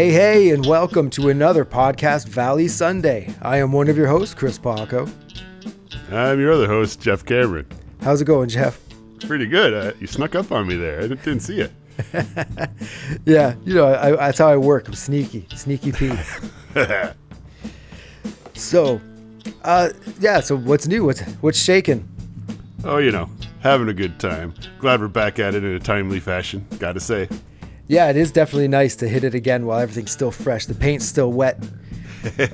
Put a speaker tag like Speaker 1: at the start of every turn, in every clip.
Speaker 1: Hey, and welcome to another Podcast Valley Sunday. I am one of your hosts, Chris Paco.
Speaker 2: I'm your other host, Jeff Cameron.
Speaker 1: How's it going, Jeff?
Speaker 2: Pretty good. You snuck up on me there. I didn't see it.
Speaker 1: Yeah, that's how I work. I'm sneaky Pete. So what's new? What's shaking?
Speaker 2: Oh, having a good time. Glad we're back at it in a timely fashion, gotta say.
Speaker 1: Yeah, it is definitely nice to hit it again while everything's still fresh. The paint's still wet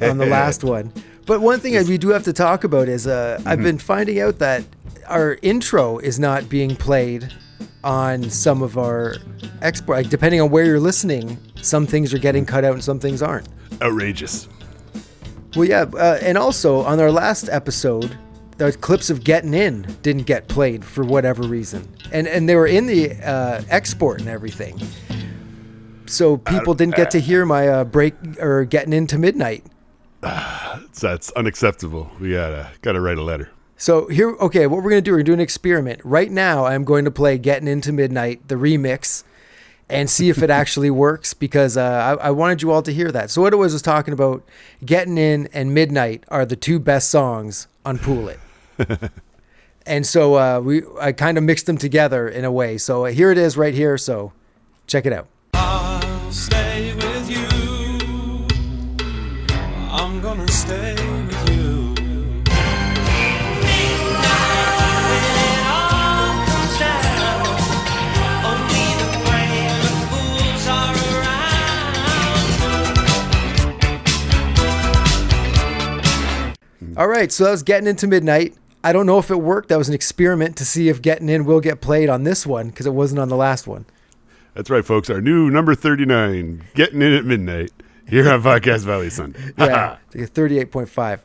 Speaker 1: on the last one. But one thing we do have to talk about is I've been finding out that our intro is not being played on some of our export. Like, depending on where you're listening, some things are getting cut out and some things aren't.
Speaker 2: Outrageous.
Speaker 1: Well, yeah, and also on our last episode, the clips of Getting In didn't get played for whatever reason. And they were in the export and everything. So people didn't get to hear my break or Getting Into Midnight.
Speaker 2: That's unacceptable. We gotta write a letter.
Speaker 1: So what we're going to do, we're going to do an experiment. Right now, I'm going to play Getting Into Midnight, the remix, and see if it actually works, because I wanted you all to hear that. So what it was talking about, Getting In and Midnight are the two best songs on Pool It. And so I kind of mixed them together in a way. So here it is right here. So check it out.
Speaker 3: I'll stay with you. I'm gonna stay with you.
Speaker 1: All right, so that was Getting Into Midnight. I don't know if it worked. That was an experiment to see if Getting In will get played on this one, because it wasn't on the last one.
Speaker 2: That's right, folks. Our new number 39, Getting In at Midnight, here on Podcast Valley Sunday.
Speaker 1: Yeah, it's like a 38.5.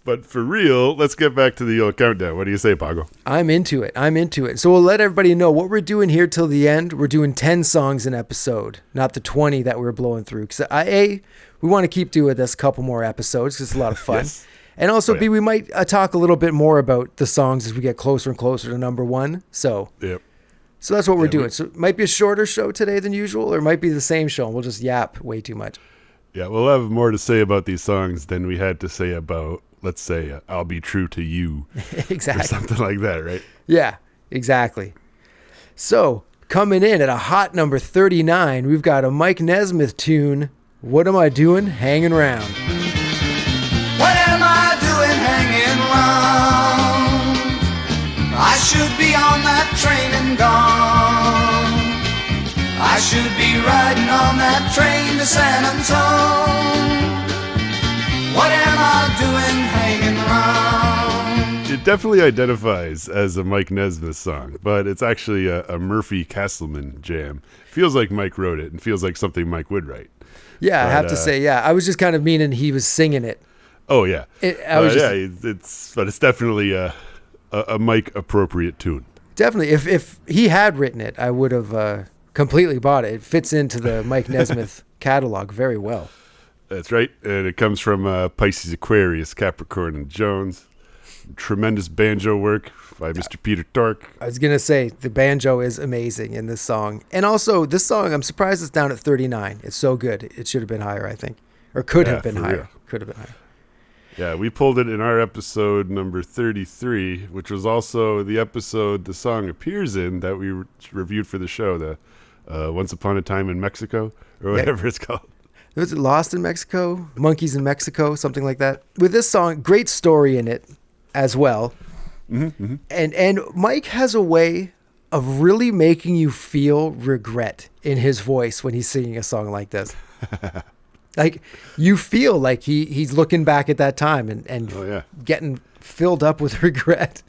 Speaker 2: But for real, let's get back to the old countdown. What do you say, Paco?
Speaker 1: I'm into it. So we'll let everybody know what we're doing here till the end. We're doing 10 songs an episode, not the 20 that we were blowing through. Because we want to keep doing this a couple more episodes because it's a lot of fun.
Speaker 2: Yes.
Speaker 1: And also, B, we might talk a little bit more about the songs as we get closer and closer to number one. So,
Speaker 2: Yep.
Speaker 1: So that's what we're doing. So it might be a shorter show today than usual, or it might be the same show, and we'll just yap way too much.
Speaker 2: Yeah, we'll have more to say about these songs than we had to say about, let's say, I'll Be True to You.
Speaker 1: Exactly.
Speaker 2: Or something like that, right?
Speaker 1: Yeah, exactly. So, coming in at a hot number 39, we've got a Mike Nesmith tune, What Am I Doing Hanging Round?
Speaker 3: What am I doing hanging round? I should be on that train and gone. I should be riding on that train to San Antone. What am I doing hanging round?
Speaker 2: It definitely identifies as a Mike Nesmith song, but it's actually a Murphy Castleman jam. Feels like Mike wrote it and feels like something Mike would write.
Speaker 1: Yeah, I have to say, yeah. I was just kind of meaning he was singing it.
Speaker 2: Oh, yeah.
Speaker 1: It's
Speaker 2: definitely a Mike appropriate tune.
Speaker 1: Definitely. If he had written it, I would have completely bought it. It fits into the Mike Nesmith catalog very well.
Speaker 2: That's right. And it comes from Pisces, Aquarius, Capricorn, and Jones. Tremendous banjo work by Mr. Peter Tork.
Speaker 1: I was going to say, the banjo is amazing in this song. And also, this song, I'm surprised it's down at 39. It's so good. It should have been higher, I think. Or could have been higher.
Speaker 2: Real.
Speaker 1: Could have been higher.
Speaker 2: Yeah, we pulled it in our episode number 33, which was also the episode the song appears in that we reviewed for the show, the Once Upon a Time in Mexico, or whatever it's called.
Speaker 1: Was it Lost in Mexico? Monkeys in Mexico? Something like that. With this song, great story in it as well.
Speaker 2: Mm-hmm.
Speaker 1: And Mike has a way of really making you feel regret in his voice when he's singing a song like this. Like, you feel like he's looking back at that time and getting filled up with regret,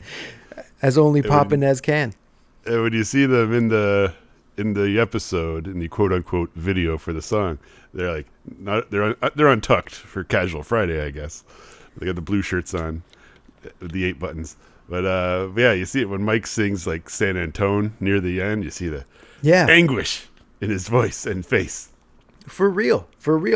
Speaker 1: as only Papa Nez can.
Speaker 2: And when you see them in the episode, in the quote unquote video for the song, they're like they're untucked for Casual Friday, I guess. They got the blue shirts on, with the 8 buttons. But yeah, you see it when Mike sings like San Antone near the end. You see the anguish in his voice and face.
Speaker 1: For real.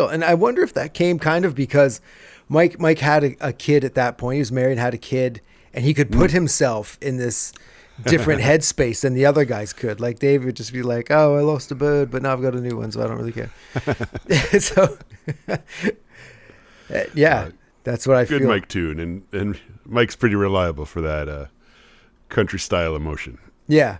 Speaker 1: And I wonder if that came kind of because Mike had a kid at that point. He was married and had a kid, and he could put himself in this different headspace than the other guys could. Like Dave would just be like, "Oh, I lost a bird, but now I've got a new one, so I don't really care." So, yeah, that's what I
Speaker 2: Good
Speaker 1: feel.
Speaker 2: Mike tune, and Mike's pretty reliable for that country style emotion.
Speaker 1: Yeah.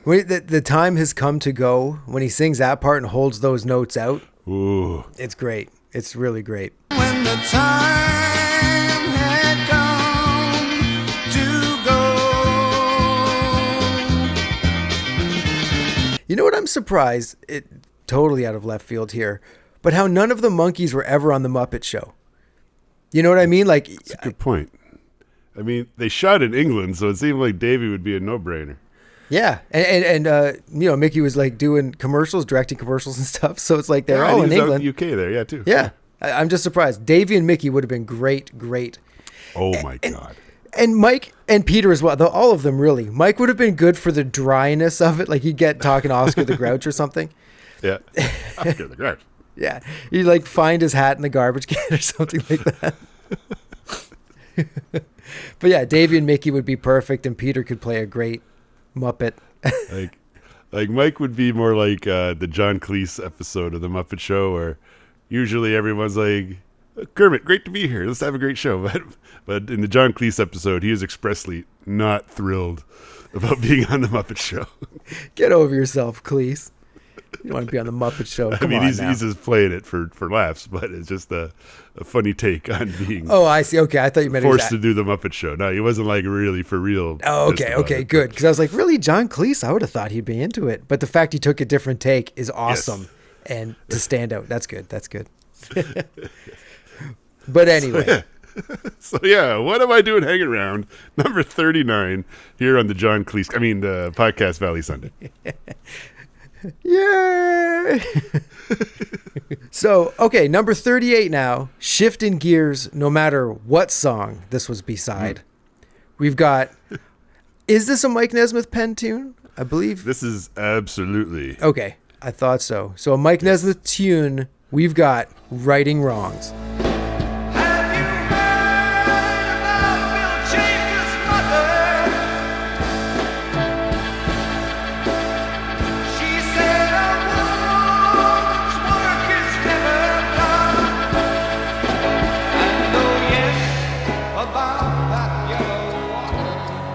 Speaker 1: The time has come to go when he sings that part and holds those notes out.
Speaker 2: Ooh.
Speaker 1: It's great. It's really great.
Speaker 3: When the time had come to go.
Speaker 1: You know what? I'm surprised, it totally out of left field here, but how none of the Monkees were ever on the Muppet Show. You know what I mean? Like,
Speaker 2: That's a good point. I mean, they shot in England, so it seemed like Davey would be a no-brainer.
Speaker 1: yeah, and you know, Mickey was like doing commercials, directing commercials and stuff. So it's like they're all in
Speaker 2: he was
Speaker 1: England.
Speaker 2: out in the UK there, too.
Speaker 1: Yeah, I'm just surprised. Davey and Mickey would have been great.
Speaker 2: Oh my God.
Speaker 1: And Mike and Peter as well, though, all of them really. Mike would have been good for the dryness of it. Like he'd get talking Oscar the Grouch or something.
Speaker 2: Yeah. Oscar the Grouch.
Speaker 1: Yeah. He'd like find his hat in the garbage can or something like that. But yeah, Davey and Mickey would be perfect, and Peter could play a great Muppet.
Speaker 2: like Mike would be more like the John Cleese episode of the Muppet Show, where usually everyone's like, "Kermit, great to be here. Let's have a great show." But in the John Cleese episode, he is expressly not thrilled about being on the Muppet Show.
Speaker 1: Get over yourself, Cleese. You don't want to be on the Muppet Show. Come on
Speaker 2: he's
Speaker 1: now.
Speaker 2: just playing it for laughs, but it's just a funny take on being
Speaker 1: Oh, I see. Okay, I thought you meant
Speaker 2: forced to do the Muppet Show. No, he wasn't like really for real.
Speaker 1: Oh,
Speaker 2: pissed
Speaker 1: okay,
Speaker 2: about
Speaker 1: okay,
Speaker 2: it.
Speaker 1: good. Because I was like, really, John Cleese? I would have thought he'd be into it. But the fact he took a different take is awesome, and to stand out, that's good. That's good. But anyway,
Speaker 2: So yeah, what am I doing hanging around? Number 39 here on the John Cleese. The Podcast Valley Sunday.
Speaker 1: yay! So, okay, number 38 now. Shifting gears, no matter what song this was beside. We've got. Is this a Mike Nesmith pen tune? I believe.
Speaker 2: This is absolutely.
Speaker 1: Okay, I thought so. So a Mike Nesmith tune. We've got Righting Wrongs.
Speaker 3: Have you heard about Bill Chambers' mother? She said a woman's work is never done. And oh yes, about that yellow water.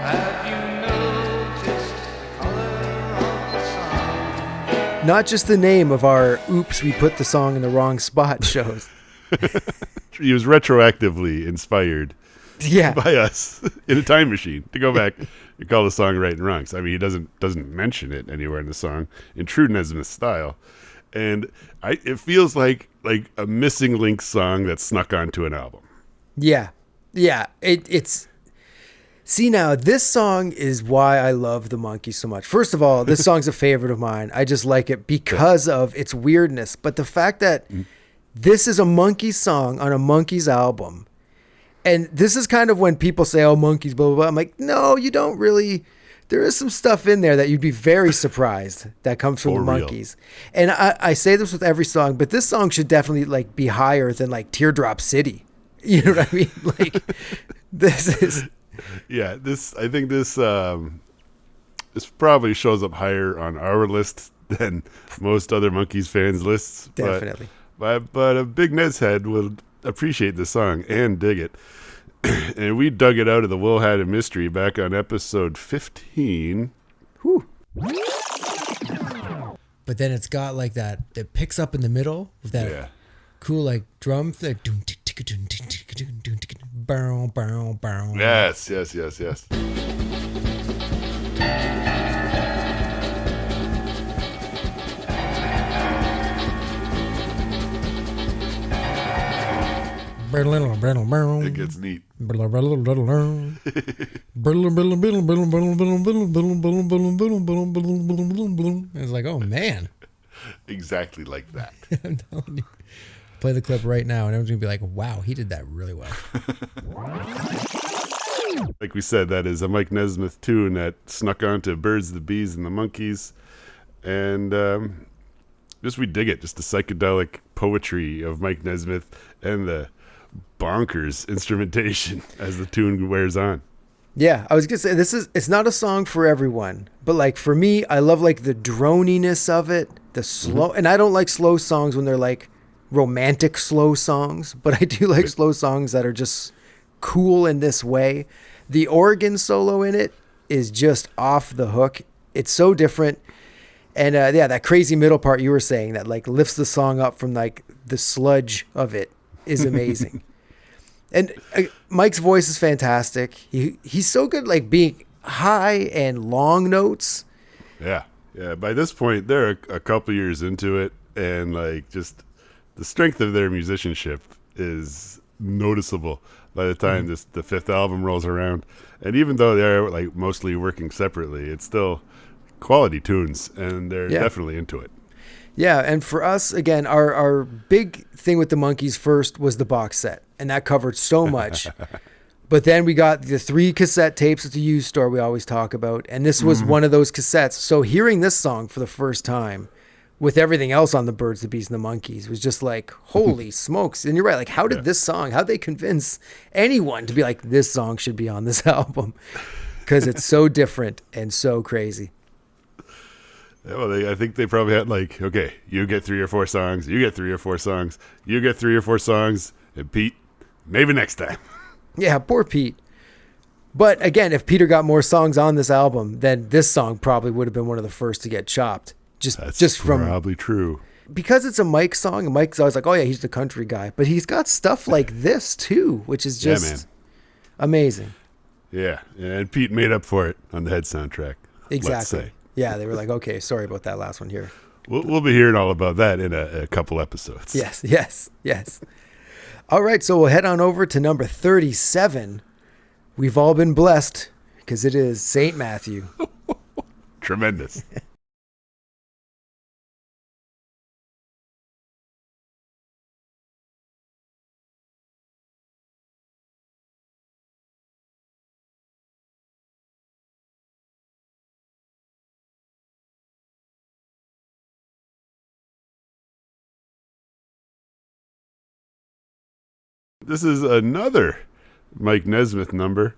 Speaker 3: Have you noticed the color of the sun?
Speaker 1: Not just the name of our "Oops, we put the song in the wrong spot" shows.
Speaker 2: He was retroactively inspired
Speaker 1: Yeah.
Speaker 2: by us in a time machine to go back and call the song Right and Wrongs. He doesn't mention it anywhere in the song in true Nesmith style. And it feels like a missing link song that snuck onto an album.
Speaker 1: Yeah. Yeah. It's. See, now, this song is why I love the Monkees so much. First of all, this song's a favorite of mine. I just like it because of its weirdness. But the fact that this is a Monkees song on a Monkees album, and this is kind of when people say, "Oh, Monkees, blah, blah, blah." I'm like, no, you don't really. There is some stuff in there that you'd be very surprised that comes from
Speaker 2: For
Speaker 1: the
Speaker 2: real.
Speaker 1: Monkees. And I say this with every song, but this song should definitely be higher than Teardrop City. You know what I mean? This is.
Speaker 2: Yeah, I think this probably shows up higher on our list than most other Monkees fans' lists.
Speaker 1: Definitely.
Speaker 2: But a big Nez head will appreciate this song and dig it. And we dug it out of the Will Hat and Mystery back on episode 15.
Speaker 1: Whew. But then it's got that it picks up in the middle with that cool drum thing.
Speaker 2: Yes. It gets neat.
Speaker 1: It's like, oh man.
Speaker 2: Exactly like that.
Speaker 1: I'm telling you. Play the clip right now and everyone's gonna be like, wow, he did that really well.
Speaker 2: Like we said, that is a Mike Nesmith tune that snuck onto Birds, the Bees, and the Monkees. And we dig it. Just the psychedelic poetry of Mike Nesmith and the bonkers instrumentation as the tune wears on.
Speaker 1: Yeah, I was gonna say it's not a song for everyone, but like for me, I love like the droniness of it, the slow, and I don't like slow songs when they're like romantic slow songs, but I do like slow songs that are just cool in this way. The organ solo in it is just off the hook. It's so different. And yeah, that crazy middle part you were saying that like lifts the song up from like the sludge of it is amazing. And Mike's voice is fantastic. He's so good like being high and long notes.
Speaker 2: Yeah. Yeah. By this point, they're a couple years into it, and like just the strength of their musicianship is noticeable by the time the fifth album rolls around. And even though they're like mostly working separately, it's still quality tunes, and they're definitely into it.
Speaker 1: Yeah, and for us, again, our big thing with the Monkees first was the box set, and that covered so much. But then we got the 3 cassette tapes at the used store we always talk about, and this was one of those cassettes. So hearing this song for the first time with everything else on the Birds, the Bees, and the Monkees was just like, holy smokes. And you're right, like how'd they convince anyone to be like, this song should be on this album? Because it's so different and so crazy.
Speaker 2: Yeah, well, I think they probably had like, okay, you get 3 or 4 songs, you get 3 or 4 songs, you get 3 or 4 songs, and Pete, maybe next time.
Speaker 1: Yeah, poor Pete. But again, if Peter got more songs on this album, then this song probably would have been one of the first to get chopped. Just from
Speaker 2: probably true.
Speaker 1: Because it's a Mike song, and Mike's always like, oh yeah, he's the country guy. But he's got stuff like this too, which is just amazing.
Speaker 2: Yeah, and Pete made up for it on the Head soundtrack.
Speaker 1: Exactly.
Speaker 2: Let's say.
Speaker 1: Yeah, they were like, okay, sorry about that last one here.
Speaker 2: We'll be hearing all about that in a couple episodes.
Speaker 1: Yes. All right, so we'll head on over to number 37. We've all been blessed because it is St. Matthew.
Speaker 2: Tremendous. This is another Mike Nesmith number.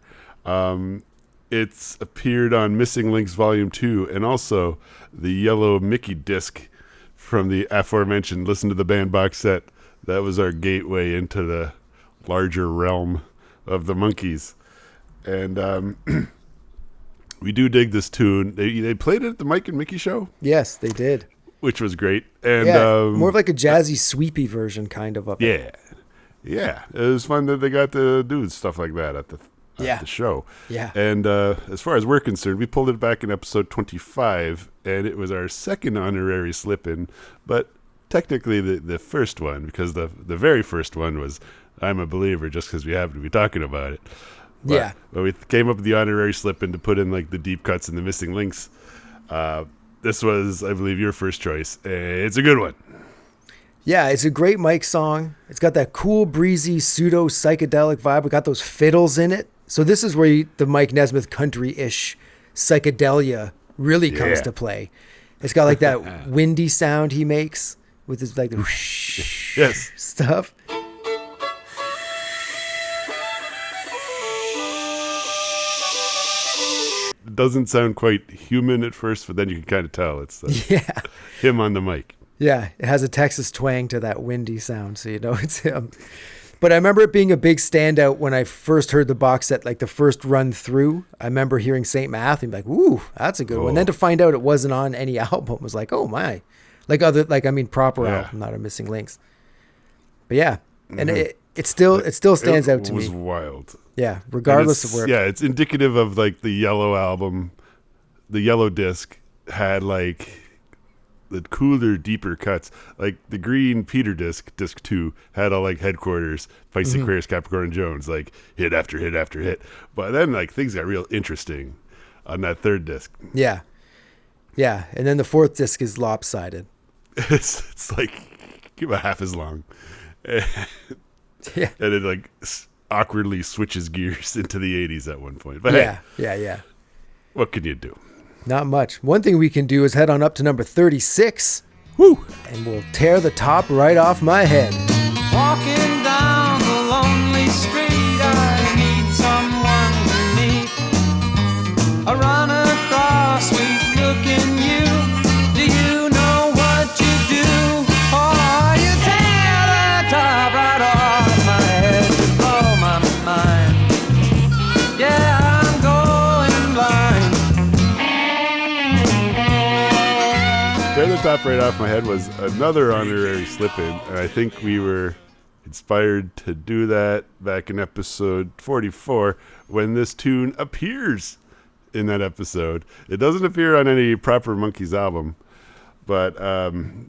Speaker 2: It's appeared on Missing Links Volume 2 and also the yellow Mickey disc from the aforementioned Listen to the Band box set. That was our gateway into the larger realm of the Monkees. And we do dig this tune. They played it at the Mike and Mickey show?
Speaker 1: Yes, they did.
Speaker 2: Which was great. And
Speaker 1: more of like a jazzy, sweepy version kind of it.
Speaker 2: Yeah. Yeah, it was fun that they got to do stuff like that at the show.
Speaker 1: Yeah.
Speaker 2: And as far as we're concerned, we pulled it back in episode 25, and it was our second honorary slip-in, but technically the first one, because the very first one was I'm a Believer, just because we happen to be talking about it. But we came up with the honorary slip-in to put in like the deep cuts and the missing links. This was, I believe, your first choice. It's a good one.
Speaker 1: Yeah, it's a great Mike song. It's got that cool, breezy, pseudo-psychedelic vibe. We got those fiddles in it. So this is where the Mike Nesmith country-ish psychedelia really comes to play. It's got like that windy sound he makes with his like the whoosh stuff.
Speaker 2: It doesn't sound quite human at first, but then you can kind of tell it's him on the mic.
Speaker 1: Yeah, it has a Texas twang to that windy sound, so you know it's him. But I remember it being a big standout when I first heard the box set, like the first run through. I remember hearing St. Matthew and be like, ooh, that's a good one. And then to find out it wasn't on any album was like, oh my. Proper album, not a Missing Links. But yeah, and it still stands out to me.
Speaker 2: It was wild.
Speaker 1: Yeah, regardless of where.
Speaker 2: Yeah, it's indicative of like the yellow album. The yellow disc had like the cooler, deeper cuts. Like the green Peter disc 2, had all like Headquarters, Pisces, Aquarius, Capricorn, Jones, like hit after hit after hit. But then like things got real interesting on that third disc.
Speaker 1: Yeah. Yeah. And then the fourth disc is lopsided.
Speaker 2: It's like about half as long. And it like awkwardly switches gears into the 80s at one point. But
Speaker 1: yeah.
Speaker 2: What can you do?
Speaker 1: Not much. One thing we can do is head on up to number 36.
Speaker 2: Woo!
Speaker 1: And we'll tear the top right off my head.
Speaker 3: Walking down the lonely street, I need someone to meet.
Speaker 2: Top Right Off My Head was another honorary slip-in, and I think we were inspired to do that back in episode 44 when this tune appears in that episode. It doesn't appear on any proper Monkees album, but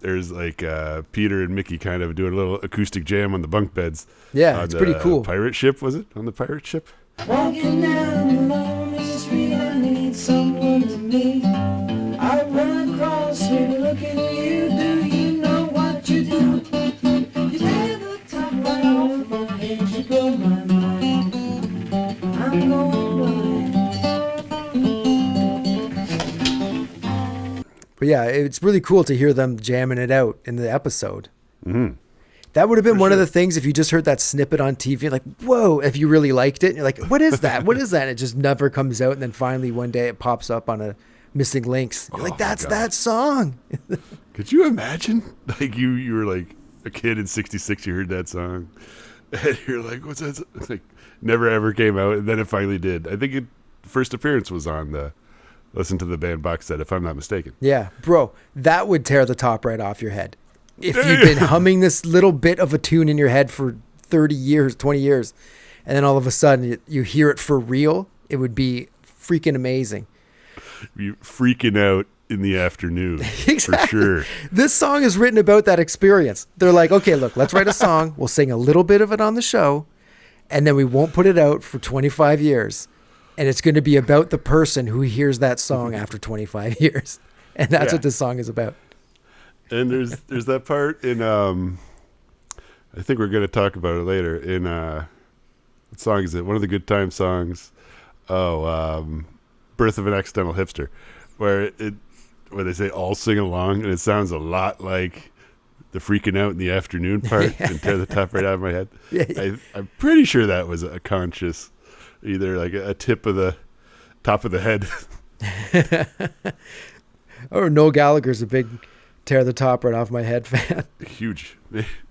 Speaker 2: there's like Peter and Mickey kind of doing a little acoustic jam on the bunk beds.
Speaker 1: Yeah, it's pretty cool.
Speaker 2: Pirate ship, was it? On the pirate ship?
Speaker 4: Walking down the lonely street, I need someone to meet. I run across here looking at you. Do you know what you do? You tear the top right off my head. You blow my mind. I'm going blind.
Speaker 1: But yeah, it's really cool to hear them jamming it out in the episode.
Speaker 2: Mm-hmm.
Speaker 1: That would have been one of the things if you just heard that snippet on TV, like, whoa, if you really liked it. And you're like, what is that? What is that? And it just never comes out. And then finally one day it pops up on a Missing Links. You're like, that's that song.
Speaker 2: Could you imagine? Like you were like a kid in 66, you heard that song. And you're like, what's that? It's like, never ever came out. And then it finally did. I think first appearance was on the Listen to the Band box set, if I'm not mistaken.
Speaker 1: Yeah, bro, that would tear the top right off your head. If you've been humming this little bit of a tune in your head for 30 years, 20 years, and then all of a sudden you hear it for real, it would be freaking amazing.
Speaker 2: You freaking out in the afternoon.
Speaker 1: Exactly.
Speaker 2: For sure.
Speaker 1: This song is written about that experience. They're like, okay, look, let's write a song. We'll sing a little bit of it on the show, and then we won't put it out for 25 years. And it's going to be about the person who hears that song after 25 years. And that's what this song is about.
Speaker 2: And there's that part in I think we're going to talk about it later in what song is it? One of the Good Time songs. Birth of an Accidental Hipster, where they say all sing along, and it sounds a lot like the freaking out in the afternoon part and tear the top right out of my head. I'm pretty sure that was a conscious, either like a tip of the top of the head.
Speaker 1: Or Noel Gallagher's a big tear the top right off my head fan.
Speaker 2: Huge.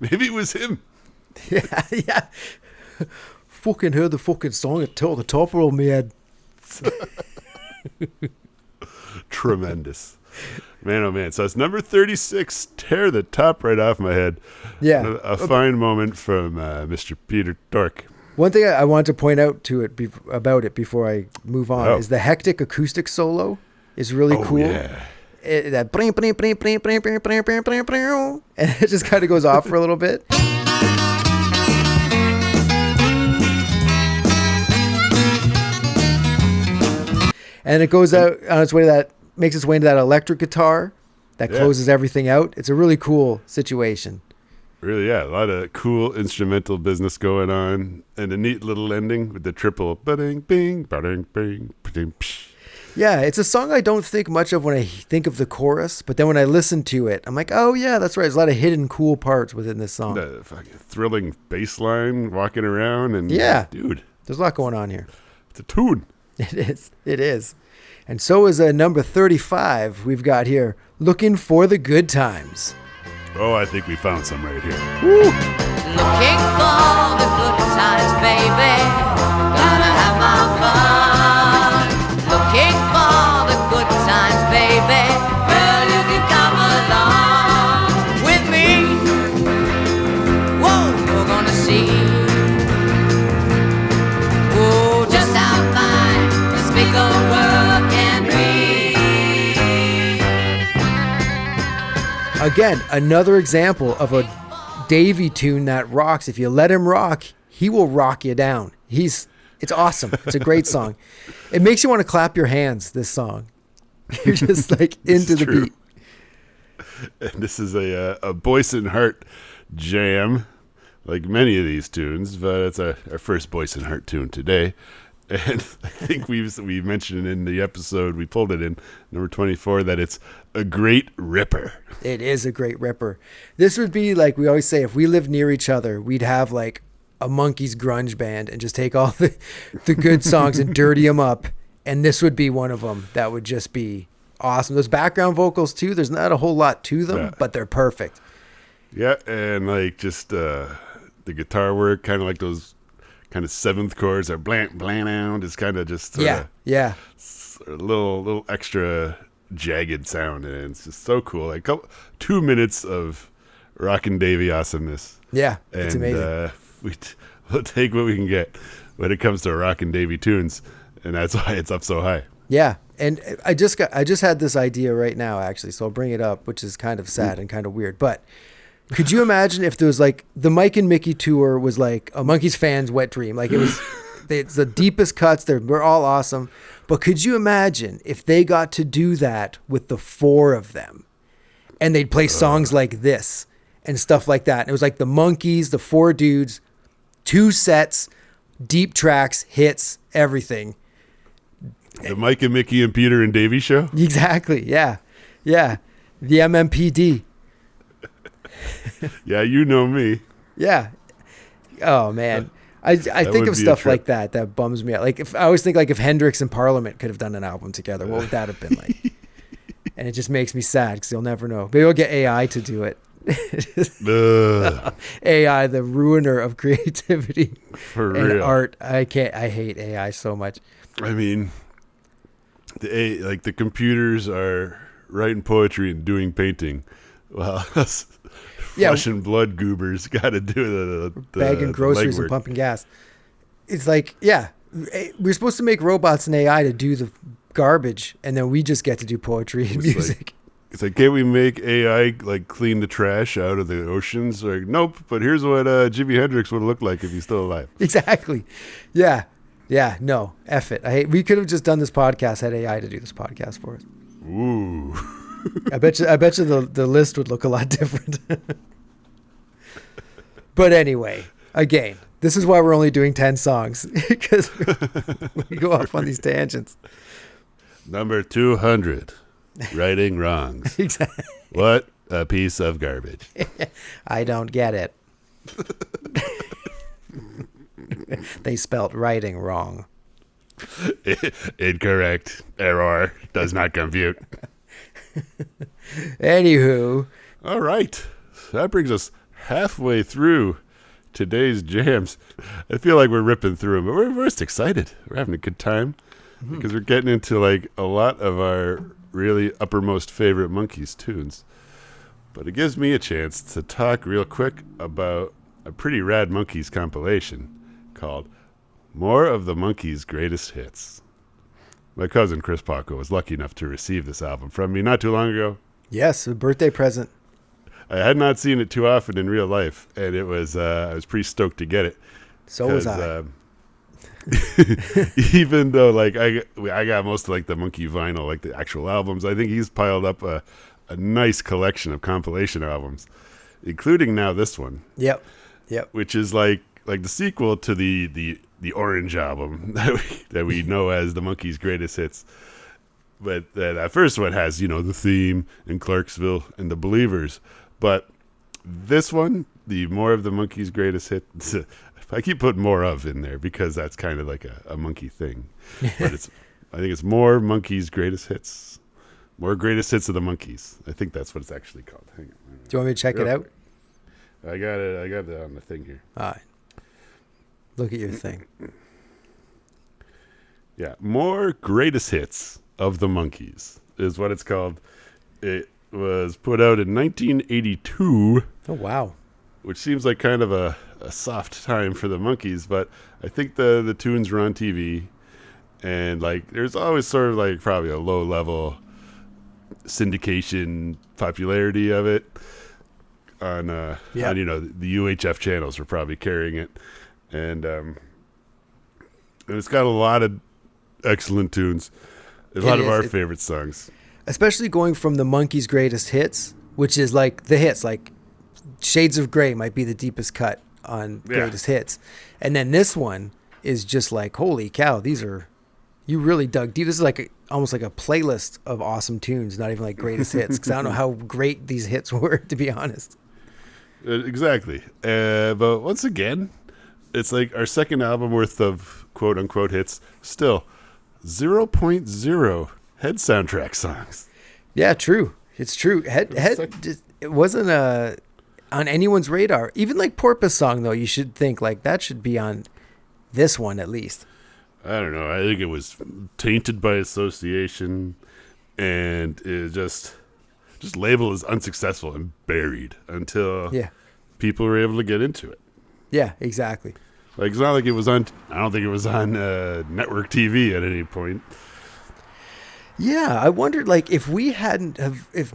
Speaker 2: Maybe it was him.
Speaker 1: Yeah. Fucking heard the fucking song and tore the top of my head.
Speaker 2: Tremendous. Man, oh man. So it's number 36, Tear the Top Right Off My Head.
Speaker 1: Yeah.
Speaker 2: A fine moment from Mr. Peter Tork.
Speaker 1: One thing I want to point out about it before I move on is the hectic acoustic solo is really cool.
Speaker 2: Yeah.
Speaker 1: That bring, bring, bring, bring, bring, bring, bring, bring, bring, bring, and it just kind of goes off for a little bit. And it goes out on its way to that, makes its way into that electric guitar that closes everything out. It's a really cool situation.
Speaker 2: Really, yeah. A lot of cool instrumental business going on, and a neat little ending with the triple ba-ding, bing, ba-ding, bing, ba-ding, psh.
Speaker 1: Yeah, it's a song I don't think much of when I think of the chorus, but then when I listen to it, I'm like, oh yeah, that's right. There's a lot of hidden cool parts within this song.
Speaker 2: The fucking thrilling bass line walking around, and dude,
Speaker 1: there's a lot going on here.
Speaker 2: It's a tune.
Speaker 1: It is. And so is number 35 we've got here, Looking for the Good Times.
Speaker 2: Oh, I think we found some right here.
Speaker 1: Woo.
Speaker 5: Looking for the good times, baby. Gonna have my fun. Looking for the good times, baby. Girl, you can come along with me. Whoa, you're gonna see. Oh, just how fine this big old world can be.
Speaker 1: Again, another example of a Davey tune that rocks. If you let him rock, he will rock you down. It's awesome. It's a great song. It makes you want to clap your hands, this song. You're just like into the beat.
Speaker 2: And this is a Boyce and Hart jam, like many of these tunes, but it's our first Boyce and Hart tune today. And I think we mentioned in the episode, we pulled it in, number 24, that it's a great ripper.
Speaker 1: It is a great ripper. This would be like we always say, if we lived near each other, we'd have like a Monkees grunge band and just take all the good songs and dirty them up. And this would be one of them that would just be awesome. Those background vocals too, there's not a whole lot to them, but they're perfect.
Speaker 2: Yeah, and like just the guitar work, kind of like those kind of seventh chords that blank blank out is kind of just a little extra jagged sound, and it's just so cool. Like 2 minutes of Rockin' Davy awesomeness.
Speaker 1: Yeah, it's amazing.
Speaker 2: We'll take what we can get when it comes to Rockin' Davy tunes, and that's why it's up so high.
Speaker 1: Yeah, and I just had this idea right now, actually, so I'll bring it up, which is kind of sad and kind of weird. But could you imagine if there was like the Mike and Mickey tour was like a Monkees fan's wet dream? Like it was, it's the deepest cuts. We're all awesome. But could you imagine if they got to do that with the 4 of them, and they'd play songs like this and stuff like that? And it was like the Monkees, the 4 dudes, 2 sets, deep tracks, hits, everything.
Speaker 2: The Mike and Mickey and Peter and Davy show?
Speaker 1: Exactly. Yeah. Yeah. The MMPD.
Speaker 2: Yeah, you know me.
Speaker 1: Yeah. Oh man. I think
Speaker 2: would
Speaker 1: of
Speaker 2: be a
Speaker 1: stuff
Speaker 2: trip.
Speaker 1: like that bums me out. Like if I always think like if Hendrix and Parliament could have done an album together, what would that have been like? And it just makes me sad because you'll never know. Maybe we'll get AI to do it.
Speaker 2: Ugh,
Speaker 1: AI, the ruiner of creativity
Speaker 2: for
Speaker 1: and
Speaker 2: real.
Speaker 1: art. I hate AI so much.
Speaker 2: I mean, the computers are writing poetry and doing painting, while us
Speaker 1: Yeah.
Speaker 2: flesh and blood goobers got to do the
Speaker 1: Bagging groceries
Speaker 2: legwork.
Speaker 1: and pumping gas. It's like, yeah, we're supposed to make robots and AI to do the garbage, and then we just get to do poetry and
Speaker 2: It's
Speaker 1: music.
Speaker 2: It's like, can't we make AI like clean the trash out of the oceans? Like, nope. But here's what Jimi Hendrix would have looked like if he's still alive.
Speaker 1: Exactly. Yeah. Yeah. No. F it. We could have just done this podcast, had AI to do this podcast for us.
Speaker 2: Ooh.
Speaker 1: I bet you the list would look a lot different. But anyway, again, this is why we're only doing 10 songs, because we go off on these tangents.
Speaker 2: Number 200, Righting Wrongs.
Speaker 1: Exactly.
Speaker 2: What a piece of garbage.
Speaker 1: I don't get it. They spelt writing wrong.
Speaker 2: Incorrect. Error. Does not compute.
Speaker 1: Anywho,
Speaker 2: All right. That brings us halfway through today's jams. I feel like we're ripping through them, but we're just excited. We're having a good time because we're getting into like a lot of our really uppermost favorite Monkees tunes. But it gives me a chance to talk real quick about a pretty rad Monkees compilation called More of the Monkees Greatest Hits. My cousin Chris Paco was lucky enough to receive this album from me not too long ago.
Speaker 1: yes, a birthday present.
Speaker 2: I had not seen it too often in real life, and it was I was pretty stoked to get it.
Speaker 1: So was
Speaker 2: 'Cause,
Speaker 1: I.
Speaker 2: Even though like I got most of like the Monkey vinyl, like the actual albums, I think he's piled up a nice collection of compilation albums, including now this one,
Speaker 1: Yep.
Speaker 2: which is like the sequel to the Orange album that we know as the Monkees Greatest Hits. But that first one has, the theme and Clarksville and the Believers. But this one, the More of the Monkees Greatest Hits, I keep putting more of in there because that's kind of like a monkey thing. But I think it's More Monkees Greatest Hits. More Greatest Hits of the Monkees. I think that's what it's actually called. Hang on.
Speaker 1: Do you want me to check it out?
Speaker 2: I got it on the thing here.
Speaker 1: All right. Look at your thing.
Speaker 2: Yeah, More Greatest Hits of the Monkees is what it's called. It was put out in 1982,
Speaker 1: Oh, wow.
Speaker 2: which seems like kind of a soft time for the Monkees, but I think the tunes were on TV, and like there's always sort of like probably a low level syndication popularity of it on the UHF channels were probably carrying it, and it's got a lot of excellent tunes. There's a lot of our favorite songs.
Speaker 1: Especially going from the Monkees' Greatest Hits, which is like the hits, like Shades of Grey might be the deepest cut on Greatest Hits. And then this one is just like, holy cow, you really dug deep. This is like almost like a playlist of awesome tunes, not even like Greatest Hits, because I don't know how great these hits were, to be honest.
Speaker 2: Exactly. But once again, it's like our second album worth of quote-unquote hits. Still, 0.0 head soundtrack songs.
Speaker 1: Yeah, true. It's true. It wasn't on anyone's radar. Even like Porpoise Song, though, you should think like that should be on this one at least.
Speaker 2: I don't know. I think it was tainted by association. and it just labeled as unsuccessful and buried until people were able to get into it.
Speaker 1: Yeah, exactly.
Speaker 2: Like, it's not like it was on. I don't think it was on network TV at any point.
Speaker 1: Yeah, I wondered, like, if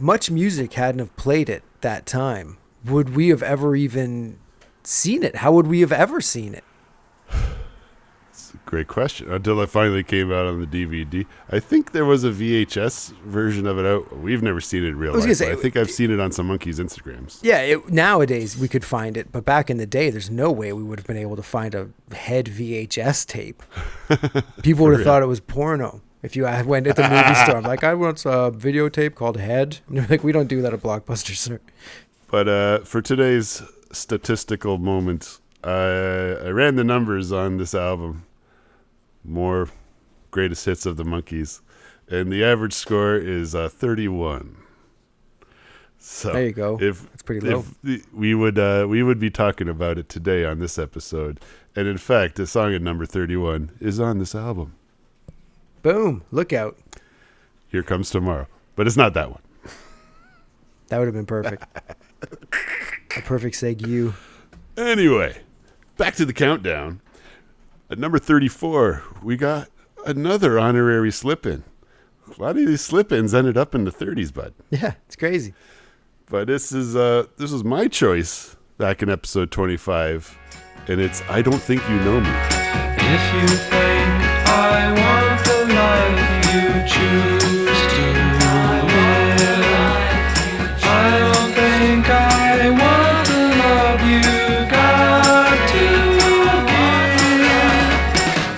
Speaker 1: Much Music hadn't have played it that time, would we have ever even seen it? How would we have ever seen it?
Speaker 2: It's a great question. Until it finally came out on the DVD. I think there was a VHS version of it out. We've never seen it in real life. I think I've seen it on some Monkees Instagrams.
Speaker 1: Yeah, nowadays we could find it, but back in the day, there's no way we would have been able to find a head VHS tape. People would have thought it was porno. If you went at the movie store, I'm like, I want a videotape called Head. And they're like, we don't do that at Blockbuster, sir.
Speaker 2: But for today's statistical moment, I ran the numbers on this album, More Greatest Hits of the Monkees, and the average score is 31. So
Speaker 1: there you go. That's pretty low.
Speaker 2: We would be talking about it today on this episode, and in fact, the song at number 31 is on this album.
Speaker 1: Boom! Look out!
Speaker 2: Here Comes Tomorrow, but it's not that one.
Speaker 1: That would have been perfect. A perfect segue.
Speaker 2: Anyway, back to the countdown. At number 34, we got another honorary slip-in. A lot of these slip-ins ended up in the 30s, bud.
Speaker 1: Yeah, it's crazy.
Speaker 2: But this was my choice back in episode 25, and it's I Don't Think You Know Me.
Speaker 4: If you think I want the life you choose to live, I don't think I want the love you got to give.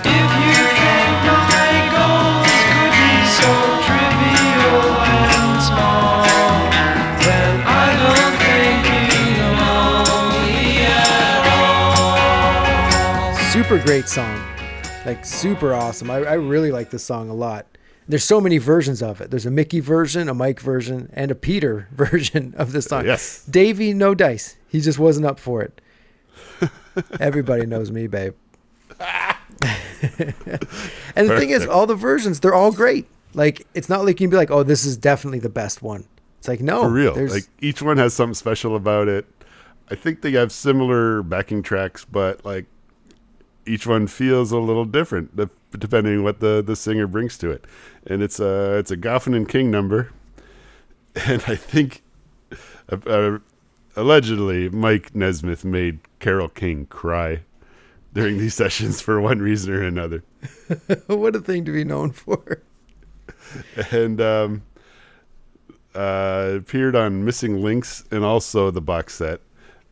Speaker 4: If you think my goals could be so trivial and small, then I don't think you know me at all.
Speaker 1: Super great song. Like, super awesome. I really like this song a lot. There's so many versions of it. There's a Mickey version, a Mike version, and a Peter version of this song.
Speaker 2: Yes.
Speaker 1: Davey, no dice. He just wasn't up for it. Everybody knows me, babe. And the thing is, all the versions, they're all great. Like, it's not like you can be like, oh, this is definitely the best one. It's like, no.
Speaker 2: For real. Like, each one has something special about it. I think they have similar backing tracks, but, like, each one feels a little different depending on what the singer brings to it. And it's a Goffin and King number. And I think allegedly Mike Nesmith made Carole King cry during these sessions for one reason or another.
Speaker 1: What a thing to be known for.
Speaker 2: And appeared on Missing Links and also the box set.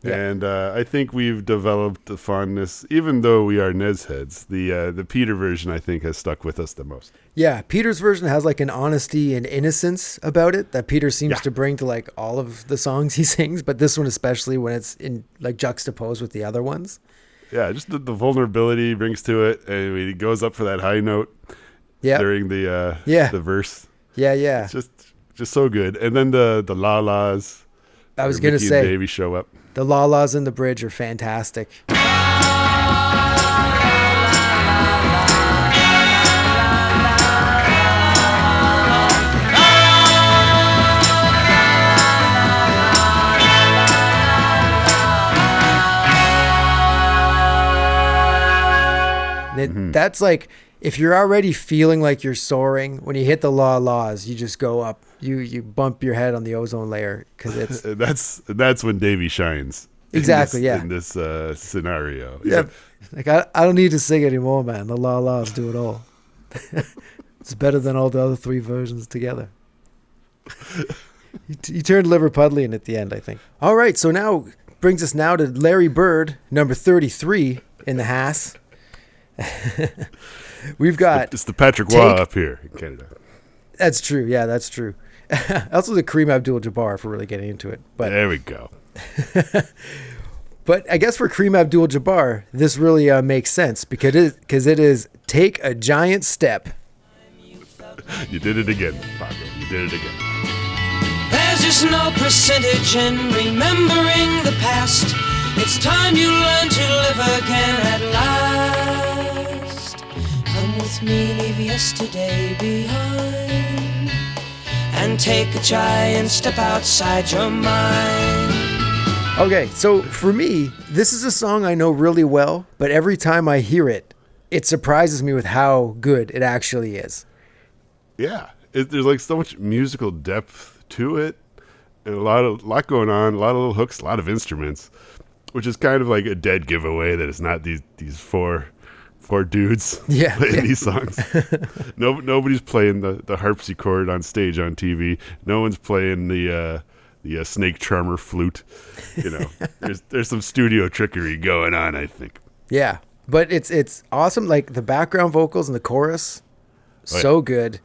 Speaker 2: Yeah. And I think we've developed a fondness, even though we are Nez heads. The Peter version, I think, has stuck with us the most.
Speaker 1: Yeah, Peter's version has like an honesty and innocence about it that Peter seems to bring to like all of the songs he sings, but this one especially when it's in like juxtaposed with the other ones.
Speaker 2: Yeah, just the vulnerability he brings to it, and he goes up for that high note during the verse. Yeah. It's just so good. And then the la-las.
Speaker 1: I was going to say,
Speaker 2: Davey show up.
Speaker 1: The la-las in the bridge are fantastic. That's like, if you're already feeling like you're soaring, when you hit the la-las, you just go up. You bump your head on the ozone layer because it's
Speaker 2: that's when Davey shines.
Speaker 1: Exactly.
Speaker 2: In this scenario.
Speaker 1: Yeah. Like I don't need to sing anymore, man. The la-las do it all. It's better than all the other three versions together. He turned Liverpudlian at the end, I think. All right, so now brings us now to Larry Bird, number 33 in the Haas. We've got
Speaker 2: it's the Patrick Waugh up here in Canada.
Speaker 1: That's true. Yeah, that's true. Also the Kareem Abdul-Jabbar, if we're really getting into it. But
Speaker 2: there we go.
Speaker 1: But I guess for Kareem Abdul-Jabbar, this really makes sense because it is Take a Giant Step.
Speaker 2: You did it again, Paco. You did it again.
Speaker 6: There's just no percentage in remembering the past. It's time you learn to live again at last. Come with me, leave yesterday behind. and take a giant step outside your mind.
Speaker 1: Okay, so for me, this is a song I know really well, but every time I hear it, it surprises me with how good it actually is.
Speaker 2: Yeah, there's like so much musical depth to it, and a lot going on, a lot of little hooks, a lot of instruments, which is kind of like a dead giveaway that it's not these four dudes playing these songs. Nobody's playing the harpsichord on stage on TV. No one's playing the snake charmer flute. You know, there's some studio trickery going on, I think.
Speaker 1: Yeah, but it's awesome. Like the background vocals and the chorus, so good,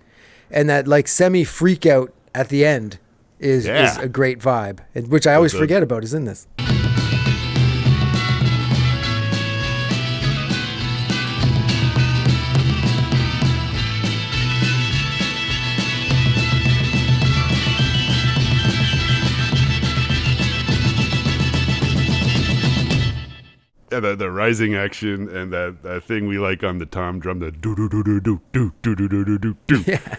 Speaker 1: and that like semi freak out at the end is a great vibe, which I always forget about is in this.
Speaker 2: Yeah, the rising action and that thing we like on the tom drum, the do do do do do do do do do do do.
Speaker 1: Yeah.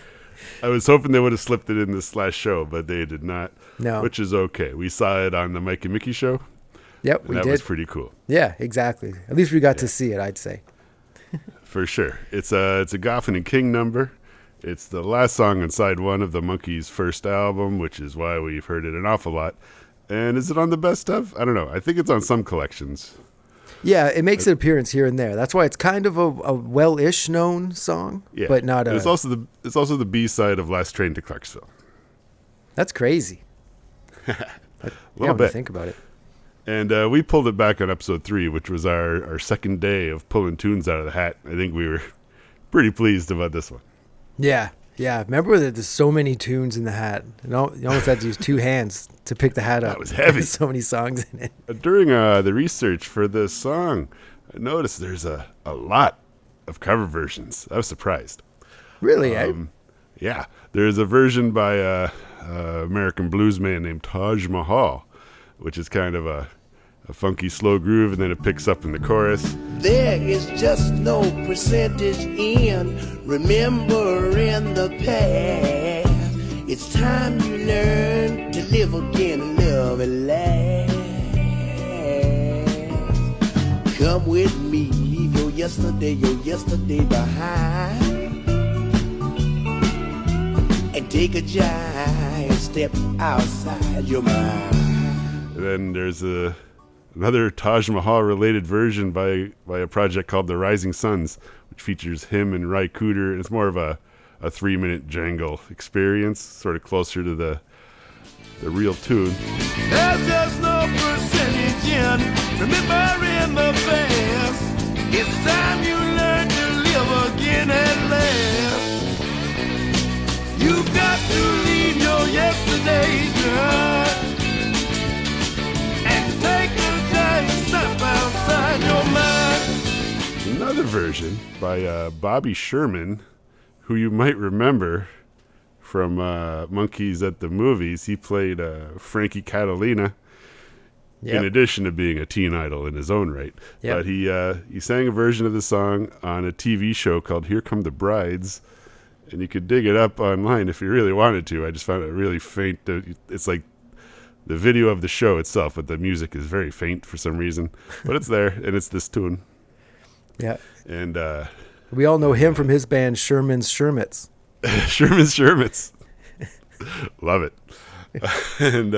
Speaker 2: I was hoping they would have slipped it in this last show, but they did not.
Speaker 1: No.
Speaker 2: Which is okay. We saw it on the Mike and Mickey show.
Speaker 1: Yep, we did.
Speaker 2: That was pretty cool.
Speaker 1: Yeah, exactly. At least we got to see it, I'd say.
Speaker 2: For sure. It's a Goffin and King number. It's the last song on side one of the Monkees' first album, which is why we've heard it an awful lot. And is it on the best of? I don't know. I think it's on some collections.
Speaker 1: Yeah, it makes an appearance here and there. That's why it's kind of a well-ish known song, but not a...
Speaker 2: It's also the B-side of Last Train to Clarksville.
Speaker 1: That's crazy. When you think about it.
Speaker 2: And we pulled it back on episode 3, which was our second day of pulling tunes out of the hat. I think we were pretty pleased about this one.
Speaker 1: Yeah. Remember that there's so many tunes in the hat. You almost had to use 2 hands to pick the hat up.
Speaker 2: That was heavy.
Speaker 1: There's so many songs in it.
Speaker 2: During the research for this song, I noticed there's a lot of cover versions. I was surprised.
Speaker 1: Really?
Speaker 2: Yeah. There's a version by a American blues man named Taj Mahal, which is kind of a funky slow groove, and then it picks up in the chorus.
Speaker 4: There is just no percentage in remembering the past. It's time you learn to live again and love and last. Come with me, leave your yesterday behind, and take a giant step outside your mind.
Speaker 2: And then there's another Taj Mahal related version by a project called The Rising Suns, which features him and Ry Cooder, and it's more of a 3-minute jangle experience, sort of closer to the real tune.
Speaker 3: There's just no percentage in remembering the past. It's time you learn to live again at last. You've got to leave your yesterday behind and take a giant step outside your mind.
Speaker 2: Another version by Bobby Sherman, who you might remember from Monkees at the Movies. He played Frankie Catalina, in addition to being a teen idol in his own right.
Speaker 1: Yep.
Speaker 2: But he sang a version of the song on a TV show called Here Come the Brides, and you could dig it up online if you really wanted to. I just found it really faint. It's like the video of the show itself, but the music is very faint for some reason. But it's there, and it's this tune.
Speaker 1: Yeah.
Speaker 2: And
Speaker 1: we all know him from his band Sherman's Shermits.
Speaker 2: Sherman's Shermits. Love it. And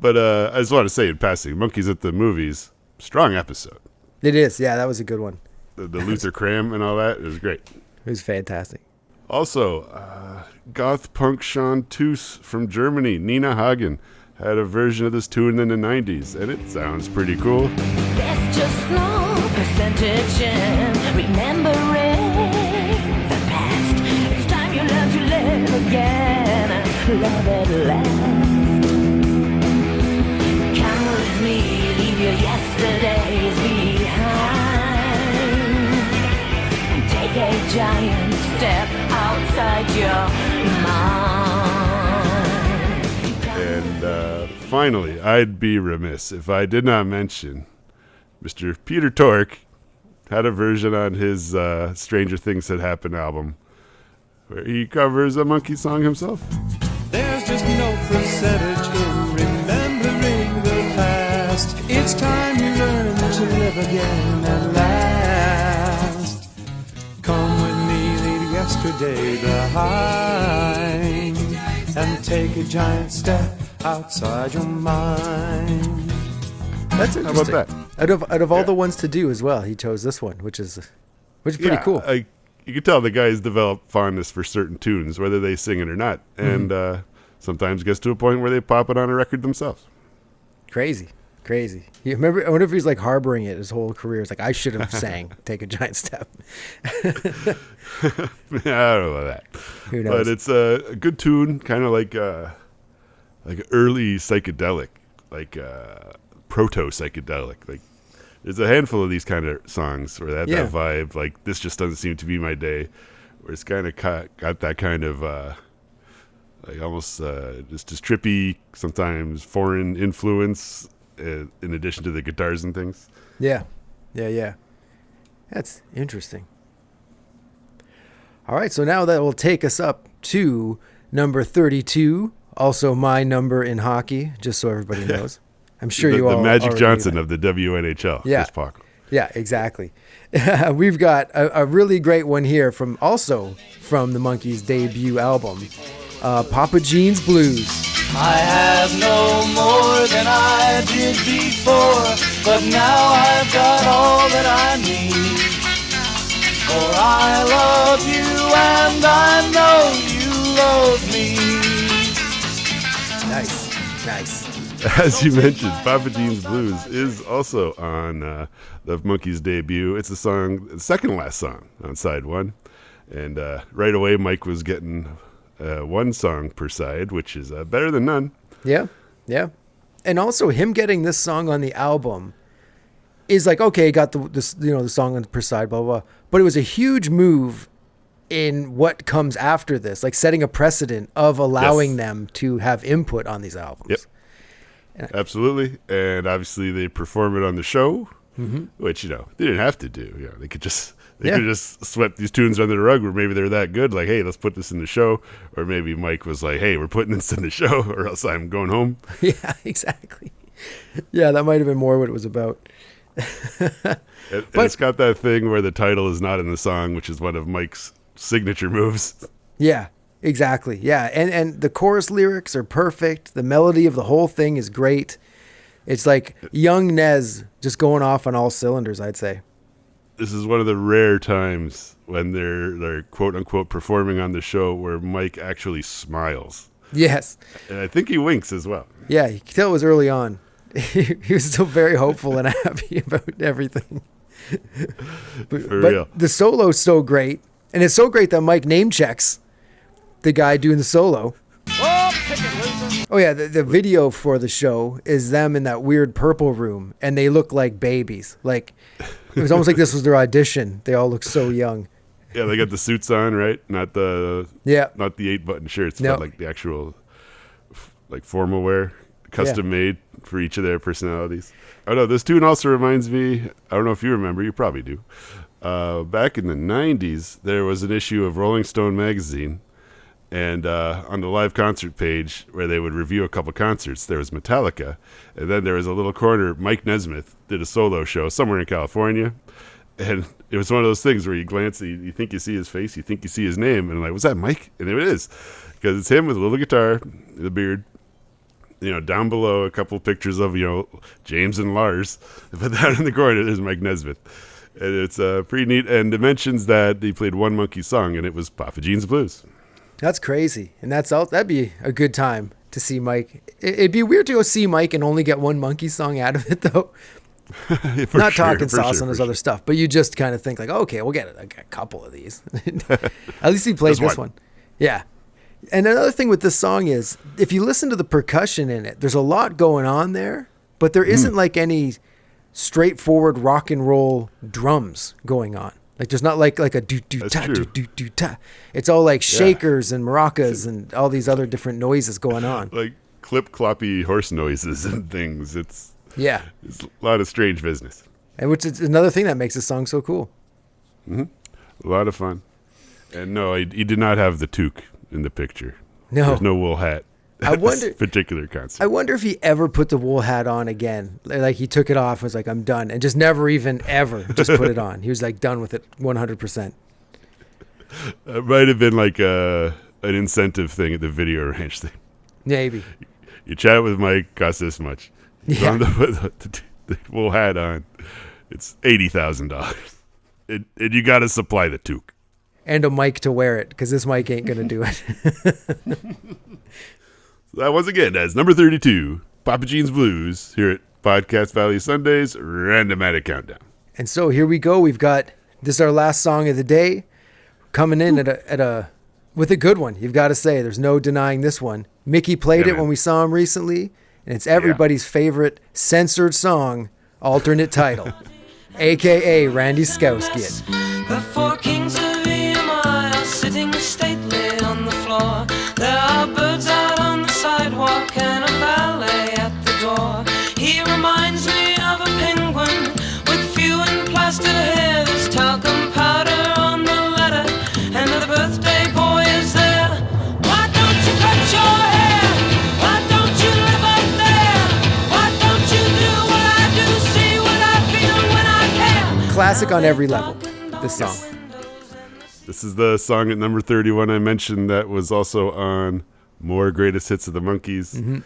Speaker 2: but I just want to say in passing, Monkees at the Movies, strong episode.
Speaker 1: It is. Yeah, that was a good one.
Speaker 2: The Luther Cram and all that, it was great.
Speaker 1: It was fantastic.
Speaker 2: Also, goth punk chanteuse from Germany, Nina Hagen, had a version of this tune in the 90s, and it sounds pretty cool.
Speaker 5: There's just no percentage in remembering the past. It's time you learn to live again, love at last. Come with me, leave your yesterdays behind, and take a giant step outside your mind.
Speaker 2: And finally, I'd be remiss if I did not mention Mr. Peter Tork had a version on his Stranger Things Had Happened album where he covers a monkey song himself.
Speaker 7: There's just no percentage in remembering the past. It's time you learn to live again at last. Come with me, leave yesterday behind, and take a giant step outside your mind.
Speaker 1: That's
Speaker 2: How
Speaker 1: interesting.
Speaker 2: about that?
Speaker 1: Out of all the ones to do as well, he chose this one, which is pretty cool.
Speaker 2: You can tell the guys develop fondness for certain tunes, whether they sing it or not, and sometimes gets to a point where they pop it on a record themselves.
Speaker 1: Crazy. You remember? I wonder if he's like harboring it his whole career. It's like, I should have sang "Take a Giant Step."
Speaker 2: I don't know about that.
Speaker 1: Who knows?
Speaker 2: But it's a good tune, kind of like early psychedelic, like proto psychedelic. Like there's a handful of these kind of songs where that vibe. Like this just doesn't seem to be my day. Where it's kind of got that kind of like almost just trippy, sometimes foreign influence. In addition to the guitars and things.
Speaker 1: Yeah. That's interesting. All right, so now that will take us up to number 32, also my number in hockey, just so everybody knows. I'm sure you all
Speaker 2: the Magic
Speaker 1: already
Speaker 2: Johnson
Speaker 1: knew
Speaker 2: of the WNHL.
Speaker 1: Yeah.
Speaker 2: Chris Paco.
Speaker 1: Yeah, exactly. We've got a really great one here from the Monkees' debut album, Papa Jean's Blues.
Speaker 3: I have no more than I did before, but now I've got all that I need. For I love you and I know you love me.
Speaker 1: Nice.
Speaker 2: As you mentioned, Papa Jean's Blues is also on the Monkees' debut. It's the second last song on side one. And right away, Mike was getting one song per side, which is better than none.
Speaker 1: Yeah. And also him getting this song on the album is like, okay, got the song on per side, blah, blah, blah. But it was a huge move in what comes after this, like setting a precedent of allowing them to have input on these albums.
Speaker 2: Yep. Absolutely. And obviously they perform it on the show, which, they didn't have to do. They could just... They could have just swept these tunes under the rug, or maybe they're that good, like, hey, let's put this in the show. Or maybe Mike was like, hey, we're putting this in the show, or else I'm going home.
Speaker 1: Yeah, exactly. Yeah, that might have been more what it was about.
Speaker 2: But it's got that thing where the title is not in the song, which is one of Mike's signature moves.
Speaker 1: Yeah, exactly. Yeah, and the chorus lyrics are perfect. The melody of the whole thing is great. It's like young Nez just going off on all cylinders, I'd say.
Speaker 2: This is one of the rare times when they're quote unquote performing on the show where Mike actually smiles.
Speaker 1: Yes.
Speaker 2: And I think he winks as well.
Speaker 1: Yeah, you can tell it was early on. He was still very hopeful and happy about everything. But
Speaker 2: real.
Speaker 1: The solo's so great. And it's so great that Mike name checks the guy doing the solo. Oh yeah, the video for the show is them in that weird purple room, and they look like babies. Like it was almost like this was their audition. They all look so young.
Speaker 2: Yeah, they got the suits on, right? Not the 8-button shirts, but like the actual like formal wear, custom made for each of their personalities. Oh no, this tune also reminds me. I don't know if you remember. You probably do. Back in the '90s, there was an issue of Rolling Stone magazine. And on the live concert page where they would review a couple concerts, there was Metallica. And then there was a little corner. Mike Nesmith did a solo show somewhere in California. And it was one of those things where you glance, you think you see his face, you think you see his name. And I'm like, was that Mike? And it is. Because it's him with a little guitar, the beard. Down below, a couple pictures of, James and Lars. But down in the corner, there's Mike Nesmith. And it's pretty neat. And it mentions that he played one Monkee song, and it was Papa Jean's Blues.
Speaker 1: That's crazy. And that'd be a good time to see Mike. It'd be weird to go see Mike and only get one Monkee song out of it, though. Not talking sauce on his other stuff, but you just kind of think like, okay, we'll get a couple of these. At least he played this one. Yeah. And another thing with this song is, if you listen to the percussion in it, there's a lot going on there, but there isn't like any straightforward rock and roll drums going on. Like there's not like a do-do-ta. It's all like shakers and maracas and all these other different noises going on.
Speaker 2: Like clip-cloppy horse noises and things. It's a lot of strange business.
Speaker 1: And which is another thing that makes this song so cool.
Speaker 2: A lot of fun. And no, he did not have the toque in the picture.
Speaker 1: No.
Speaker 2: There's no wool hat
Speaker 1: I
Speaker 2: at
Speaker 1: wonder-
Speaker 2: this particular concert.
Speaker 1: I wonder if he ever put the wool hat on again. Like he took it off and was like, I'm done. And just never even ever just put it on. He was like done with it 100%.
Speaker 2: It might have been like an incentive thing at the video ranch thing.
Speaker 1: Maybe.
Speaker 2: You chat with Mike, costs this much.
Speaker 1: Yeah.
Speaker 2: The wool hat on, it's $80,000. And you got to supply the toque.
Speaker 1: And a mic to wear it, because this mic ain't going to do it.
Speaker 2: That once again as number 32, Papa Gene's Blues, here at Podcast Valley Sundays, Randomatic Countdown.
Speaker 1: And so here we go. We've got, this is our last song of the day, coming in with a good one. You've got to say, there's no denying this one. Mickey played
Speaker 2: Yeah,
Speaker 1: it
Speaker 2: man.
Speaker 1: when we saw him recently, and it's everybody's favorite censored song, alternate title, a.k.a. Randy Skouskit.
Speaker 6: The four kings of EMI are sitting stately on the floor. There are birds out on the sidewalk and a ballet at the door. He reminds me of a penguin with few and plaster hair. There's talcum powder on the letter, and the birthday boy is there. Why don't you cut your hair? Why don't you live up there? Why don't you do what I do? See what I feel when I care.
Speaker 1: Classic on every level, this song.
Speaker 2: This is the song at number 31 I mentioned that was also on More Greatest Hits of the Monkees.
Speaker 1: Mm-hmm.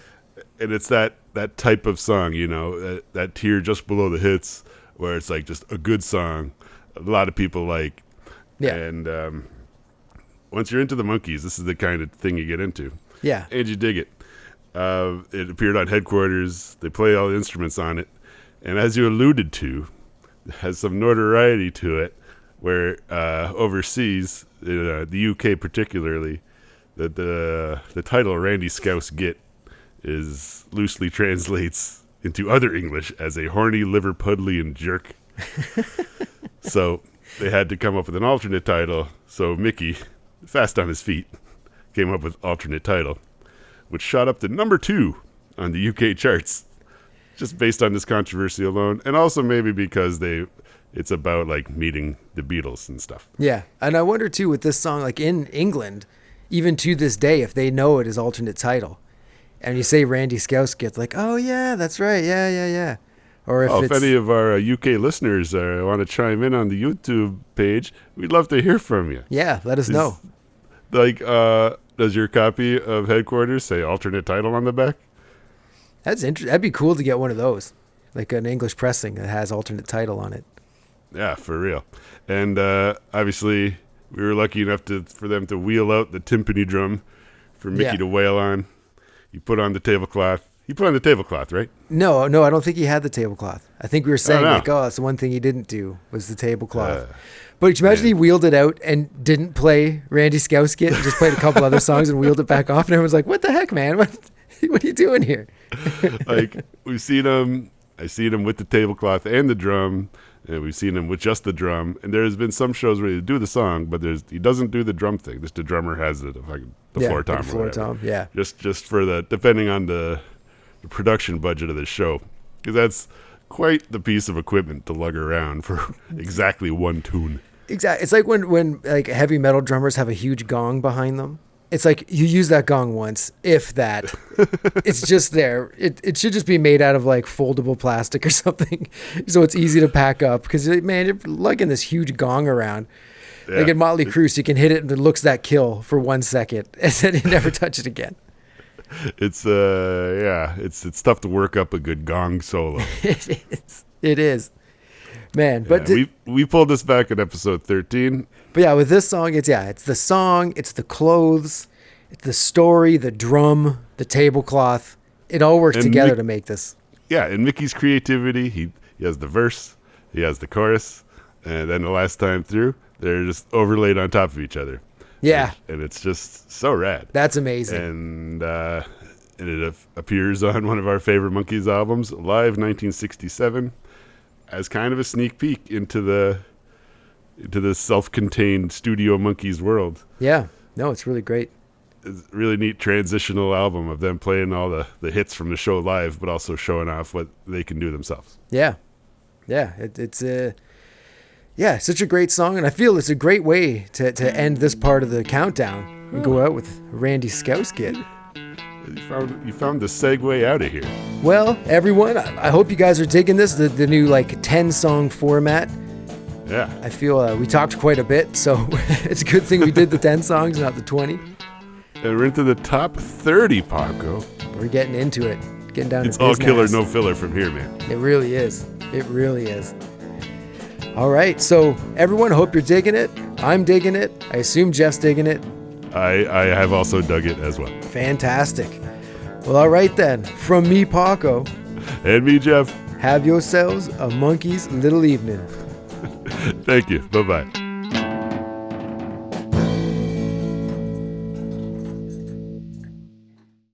Speaker 2: And it's that type of song, you know, that tier just below the hits where it's like just a good song a lot of people like.
Speaker 1: Yeah.
Speaker 2: And once you're into the Monkees, this is the kind of thing you get into.
Speaker 1: Yeah.
Speaker 2: And you dig it. It appeared on Headquarters. They play all the instruments on it. And as you alluded to, it has some notoriety to it where overseas, the UK particularly, that the title Randy Scouse Git is loosely translates into other English as a horny Liverpudlian jerk. So they had to come up with an alternate title. So Mickey, fast on his feet, came up with alternate title, which shot up to number 2 on the UK charts, just based on this controversy alone, and also maybe because it's about like meeting the Beatles and stuff.
Speaker 1: Yeah. And I wonder too with this song, like in England, even to this day, if they know it as alternate title and you say Randy Scouse gets like, oh yeah, that's right. Yeah. Or if
Speaker 2: If any of our UK listeners want to chime in on the YouTube page, we'd love to hear from you.
Speaker 1: yeah, let us know.
Speaker 2: Like, does your copy of Headquarters say alternate title on the back?
Speaker 1: That's interesting. That'd be cool to get one of those, like an English pressing that has alternate title on it.
Speaker 2: Yeah, for real. And obviously, we were lucky enough for them to wheel out the timpani drum for Mickey
Speaker 1: Yeah.
Speaker 2: to wail on. He put on the tablecloth. He put on the tablecloth, right?
Speaker 1: No, I don't think he had the tablecloth. I think we were saying
Speaker 2: no.
Speaker 1: like, oh, that's the one thing he didn't do was the tablecloth. But you imagine he wheeled it out and didn't play Randy Scouse Git, just played a couple other songs and wheeled it back off, and everyone's like, what the heck, man? What are you doing here?
Speaker 2: Like, we've seen him. I seen him with the tablecloth and the drum, and we've seen him with just the drum. And there's been some shows where he do the song, but he doesn't do the drum thing. Just the drummer has the floor tom.
Speaker 1: like
Speaker 2: or
Speaker 1: floor
Speaker 2: whatever.
Speaker 1: tom, yeah.
Speaker 2: Just for depending on the production budget of the show, because that's quite the piece of equipment to lug around for exactly one tune.
Speaker 1: Exactly. It's like when like heavy metal drummers have a huge gong behind them. It's like you use that gong once, if that. It's just there. It should just be made out of like foldable plastic or something, so it's easy to pack up. Because man, you're lugging this huge gong around.
Speaker 2: Yeah.
Speaker 1: Like in Motley Crue, you can hit it and it looks that kill for 1 second, and then you never touch it again.
Speaker 2: It's it's tough to work up a good gong solo.
Speaker 1: It is, man. But
Speaker 2: We pulled this back in episode 13.
Speaker 1: But yeah, with this song, it's the song, it's the clothes, it's the story, the drum, the tablecloth. It all works
Speaker 2: And
Speaker 1: together to make this.
Speaker 2: Yeah, and Mickey's creativity, he has the verse, he has the chorus, and then the last time through, they're just overlaid on top of each other.
Speaker 1: Yeah,
Speaker 2: And it's just so rad.
Speaker 1: that's amazing.
Speaker 2: And it appears on one of our favorite Monkees albums, Live 1967, as kind of a sneak peek into the self-contained Studio Monkees world.
Speaker 1: Yeah, no, it's really great.
Speaker 2: It's a really neat transitional album of them playing all the hits from the show live, but also showing off what they can do themselves.
Speaker 1: Yeah, it's Yeah, such a great song, and I feel it's a great way to end this part of the countdown and go out with Randy Scouse Kid.
Speaker 2: You found the segue out of here.
Speaker 1: Well, everyone, I hope you guys are digging this, the new 10-song format.
Speaker 2: Yeah.
Speaker 1: I feel we talked quite a bit, so it's a good thing we did the 10 songs, not the 20.
Speaker 2: And we're into the top 30, Paco.
Speaker 1: We're getting into it, getting down
Speaker 2: It's
Speaker 1: to
Speaker 2: all
Speaker 1: business.
Speaker 2: killer, no filler from here, man.
Speaker 1: It really is. It really is. All right, so everyone, hope you're digging it. I'm digging it. I assume Jeff's digging it.
Speaker 2: I have also dug it as well.
Speaker 1: Fantastic. Well, all right then. From me, Paco.
Speaker 2: And me, Jeff.
Speaker 1: Have yourselves a monkey's little evening.
Speaker 2: Thank you. Bye-bye.